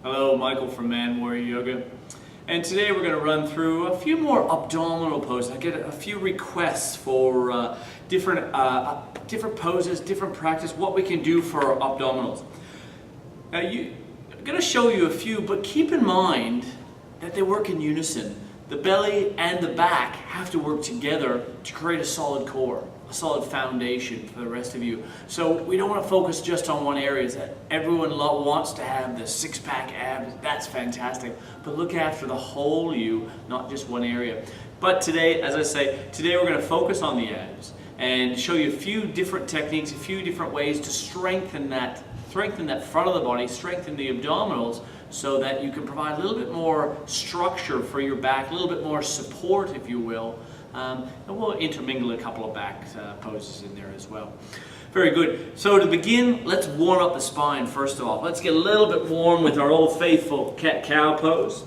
Hello, Michael from Man Warrior Yoga. And today we're going to run through a few more abdominal poses. I get a few requests for different poses, different practice, what we can do for our abdominals. Now I'm going to show you a few, but keep in mind that they work in unison. The belly and the back have to work together to create a solid core, a solid foundation for the rest of you. So we don't want to focus just on one area. Everyone wants to have the six-pack abs. That's fantastic. But look after the whole you, not just one area. But today, as I say, today we're going to focus on the abs and show you a few different techniques, a few different ways to strengthen that front of the body, strengthen the abdominals, so that you can provide a little bit more structure for your back, a little bit more support, if you will. And we'll intermingle a couple of back poses in there as well. Very good. So to begin, let's warm up the spine first of all. Let's get a little bit warm with our old faithful cat-cow pose.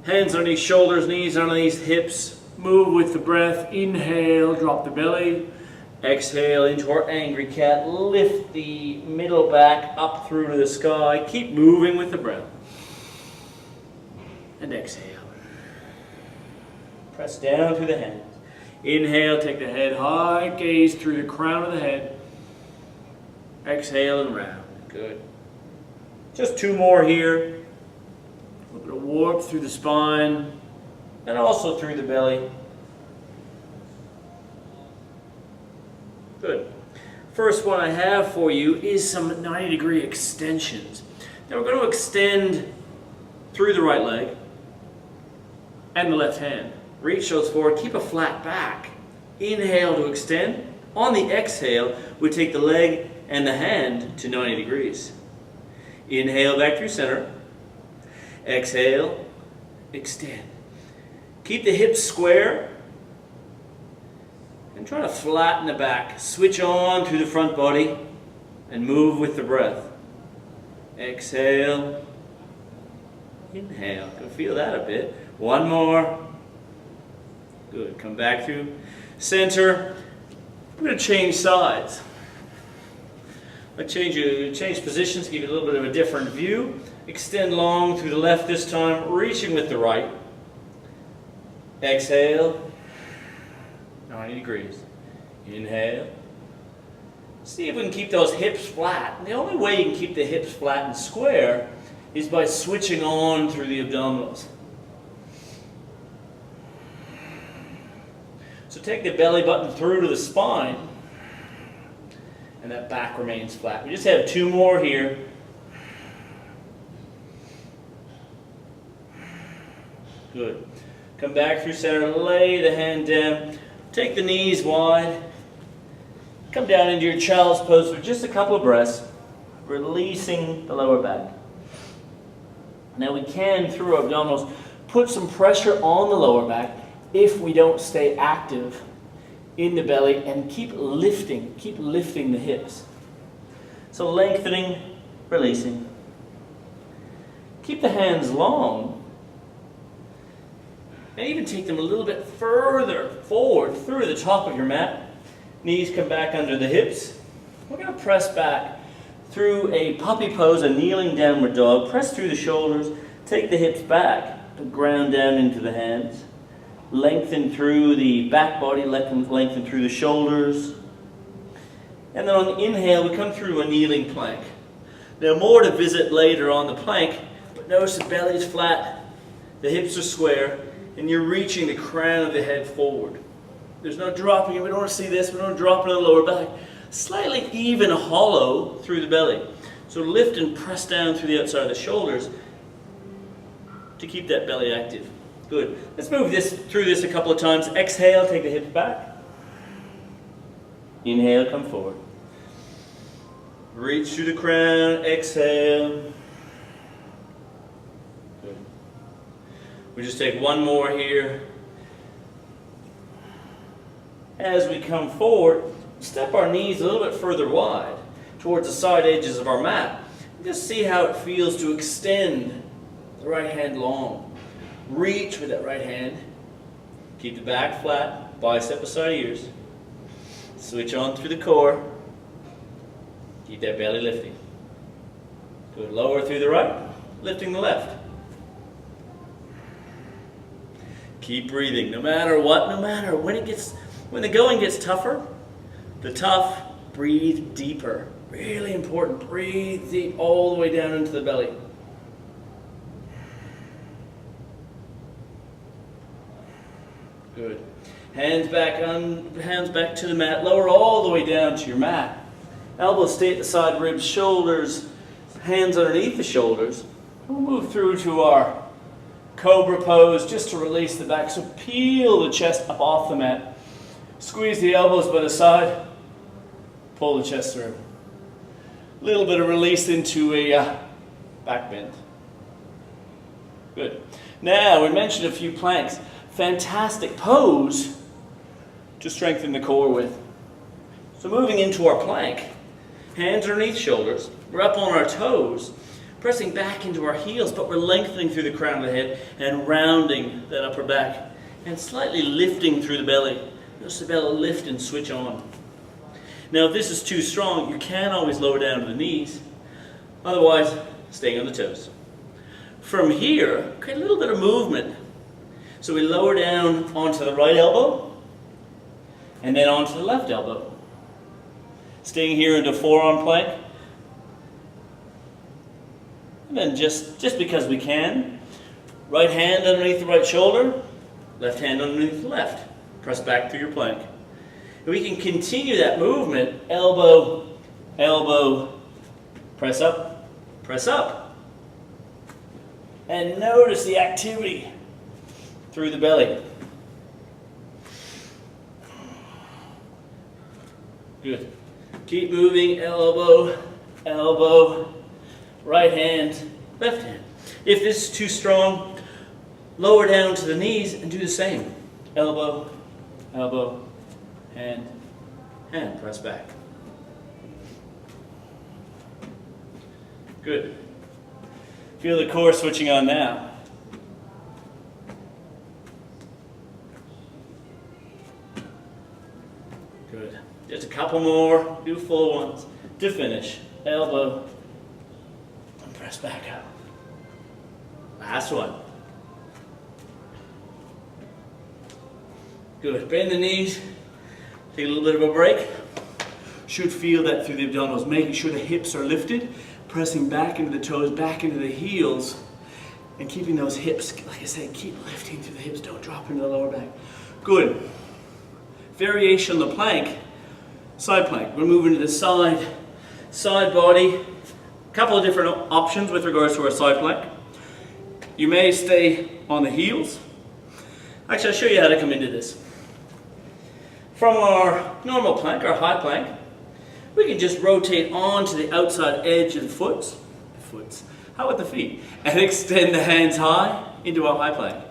Hands underneath shoulders, knees underneath hips. Move with the breath. Inhale, drop the belly. Exhale into our angry cat. Lift the middle back up through to the sky. Keep moving with the breath. And exhale. Press down through the hands. Inhale, take the head high, gaze through the crown of the head. Exhale and round. Good. Just two more here. A little bit of warmth through the spine and also through the belly. Good. First one I have for you is some 90-degree extensions. Now we're going to extend through the right leg and the left hand. Reach those forward, keep a flat back. Inhale to extend. On the exhale, we take the leg and the hand to 90 degrees. Inhale back through center. Exhale, extend. Keep the hips square. And try to flatten the back. Switch on through the front body and move with the breath. Exhale. Inhale. Can feel that a bit. One more. Good. Come back through center. I'm going to change sides. I'll change positions, give you a little bit of a different view. Extend long through the left this time, reaching with the right. Exhale. 90 degrees. Inhale. See if we can keep those hips flat. And the only way you can keep the hips flat and square is by switching on through the abdominals. So take the belly button through to the spine, and that back remains flat. We just have two more here. Good. Come back through center, lay the hand down. Take the knees wide. Come down into your child's pose for just a couple of breaths, releasing the lower back. Now we can, through our abdominals, put some pressure on the lower back if we don't stay active in the belly and keep lifting the hips. So lengthening, releasing. Keep the hands long. And even take them a little bit further forward through the top of your mat. Knees come back under the hips. We're going to press back through a puppy pose, a kneeling downward dog. Press through the shoulders. Take the hips back and ground down into the hands. Lengthen through the back body, lengthen through the shoulders. And then on the inhale, we come through a kneeling plank. Now more to visit later on the plank, but notice the belly is flat, the hips are square, and you're reaching the crown of the head forward. There's no dropping. We don't want to see this. We don't drop in the lower back. Slightly even hollow through the belly. So lift and press down through the outside of the shoulders to keep that belly active. Good. Let's move through this a couple of times. Exhale, take the hips back. Inhale, come forward. Reach through the crown. Exhale. Good. We just take one more here. As we come forward, step our knees a little bit further wide towards the side edges of our mat. Just see how it feels to extend the right hand long. Reach with that right hand. Keep the back flat, bicep beside ears. Switch on through the core. Keep that belly lifting. Good. Lower through the right. lifting the left. Keep breathing, no matter what, no matter when the going gets tougher, the tough, breathe deeper. Really important, breathe deep all the way down into the belly. Good. Hands back to the mat, lower all the way down to your mat. Elbows stay at the side ribs, shoulders, hands underneath the shoulders. We'll move through to our cobra pose just to release the back. So peel the chest up off the mat. Squeeze the elbows by the side. Pull the chest through. A little bit of release into a back bend. Good. Now, we mentioned a few planks. Fantastic pose to strengthen the core with. So moving into our plank, hands underneath shoulders. We're up on our toes, pressing back into our heels, but we're lengthening through the crown of the head and rounding that upper back and slightly lifting through the belly. Notice the belly lift and switch on. Now, if this is too strong, you can always lower down to the knees. Otherwise, staying on the toes. From here, create a little bit of movement. So we lower down onto the right elbow and then onto the left elbow. Staying here into forearm plank. And then just because we can, right hand underneath the right shoulder, left hand underneath the left. Press back through your plank. And we can continue that movement, elbow, elbow, press up, press up. And notice the activity through the belly. Good. Keep moving, elbow, elbow, right hand, left hand. If this is too strong, lower down to the knees and do the same. Elbow, elbow, hand, hand, press back. Good. Feel the core switching on now. Good. Just a couple more. Do full ones to finish. Elbow, and press back up. Last one. Good. Bend the knees. Take a little bit of a break. Should feel that through the abdominals. Making sure the hips are lifted. Pressing back into the toes, back into the heels. And keeping those hips, like I said, keep lifting through the hips. Don't drop into the lower back. Good. Variation on the plank. Side plank. We're moving to the side body. A couple of different options with regards to our side plank. You may stay on the heels. Actually, I'll show you how to come into this. From our normal plank, our high plank, we can just rotate onto the outside edge of the foots. How about the feet? And extend the hands high into our high plank.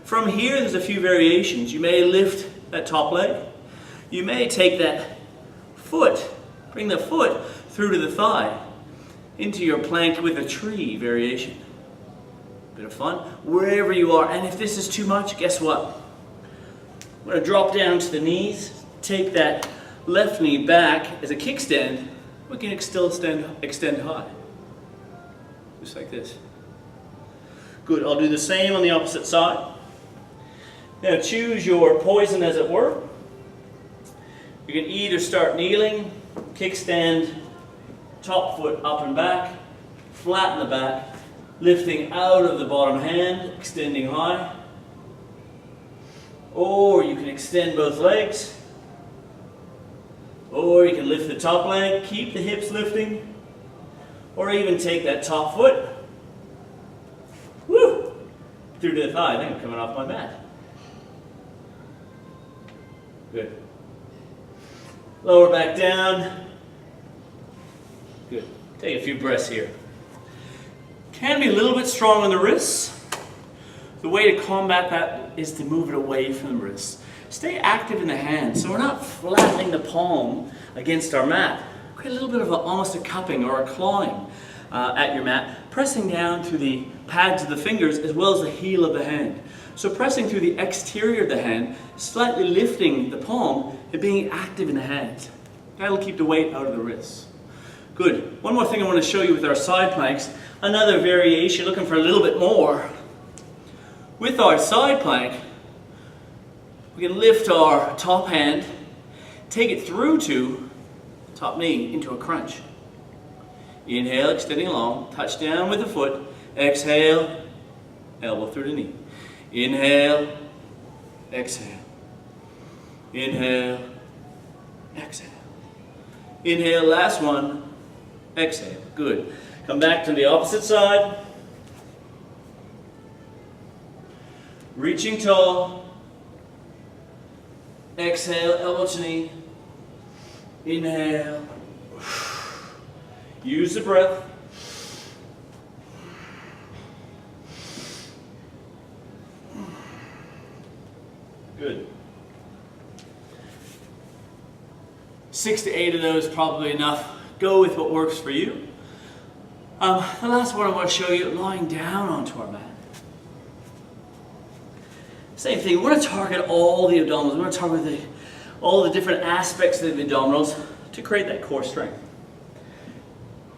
From here, there's a few variations. You may lift that top leg. You may take that foot, bring the foot through to the thigh into your plank with a tree variation. Bit of fun, wherever you are. And if this is too much, guess what? I'm going to drop down to the knees, take that left knee back as a kickstand. We can still extend high. Just like this. Good, I'll do the same on the opposite side. Now choose your poison, as it were. You can either start kneeling, kickstand, top foot up and back, flatten the back, lifting out of the bottom hand, extending high. Or you can extend both legs. Or you can lift the top leg, keep the hips lifting. Or even take that top foot, woo, through to the thigh. I think I'm coming off my mat. Good. Lower back down. Good. Take a few breaths here. Can be a little bit strong on the wrists. The way to combat that is to move it away from the wrists. Stay active in the hands, so we're not flattening the palm against our mat. Create a little bit of almost a cupping or a clawing at your mat, pressing down through the pads of the fingers as well as the heel of the hand. So pressing through the exterior of the hand, slightly lifting the palm and being active in the hands. That'll keep the weight out of the wrists. Good. One more thing I want to show you with our side planks. Another variation, looking for a little bit more. With our side plank, we can lift our top hand, take it through to top knee into a crunch. Inhale, extending long, touch down with the foot. Exhale, elbow through the knee. Inhale, exhale. Inhale, exhale. Inhale, last one. Exhale. Good. Come back to the opposite side. Reaching tall. Exhale, elbow to knee. Inhale. Use the breath. Good. 6 to 8 of those, probably enough. Go with what works for you. The last one I want to show you, lying down onto our mat. Same thing, we want to target all the abdominals. We want to target all the different aspects of the abdominals to create that core strength.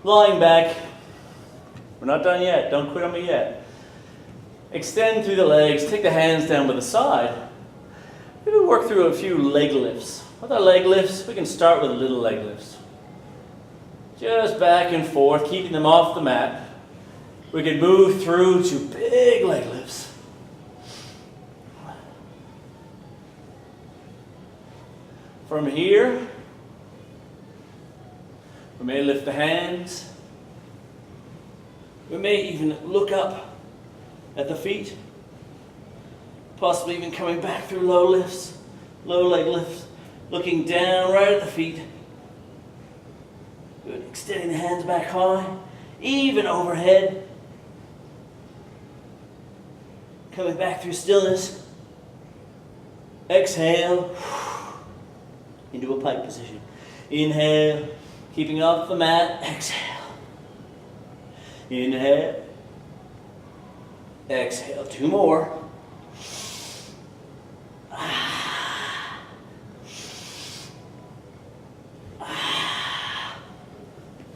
Lying back. We're not done yet. Don't quit on me yet. Extend through the legs. Take the hands down by the side. Maybe work through a few leg lifts. With our leg lifts, we can start with little leg lifts. Just back and forth, keeping them off the mat. We can move through to big leg lifts. From here, we may lift the hands. We may even look up at the feet. Possibly even coming back through low lifts, low leg lifts. Looking down right at the feet. Good. Extending the hands back high, even overhead. Coming back through stillness. Exhale into a pike position. Inhale, keeping off the mat. Exhale. Inhale. Exhale. 2 more.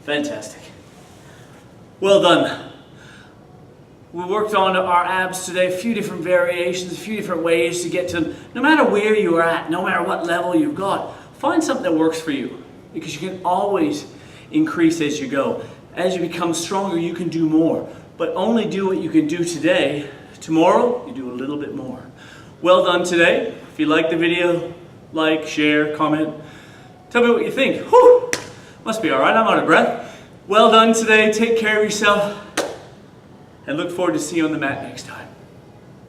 Fantastic. Well done. We worked on our abs today, a few different variations, a few different ways to get to them. No matter where you are at, no matter what level you've got, find something that works for you, because you can always increase as you go. As you become stronger, you can do more, but only do what you can do today. Tomorrow, you do a little bit more. Well done today. If you like the video, like, share, comment. Tell me what you think. Whew! Must be all right, I'm out of breath. Well done today, take care of yourself, and look forward to seeing you on the mat next time.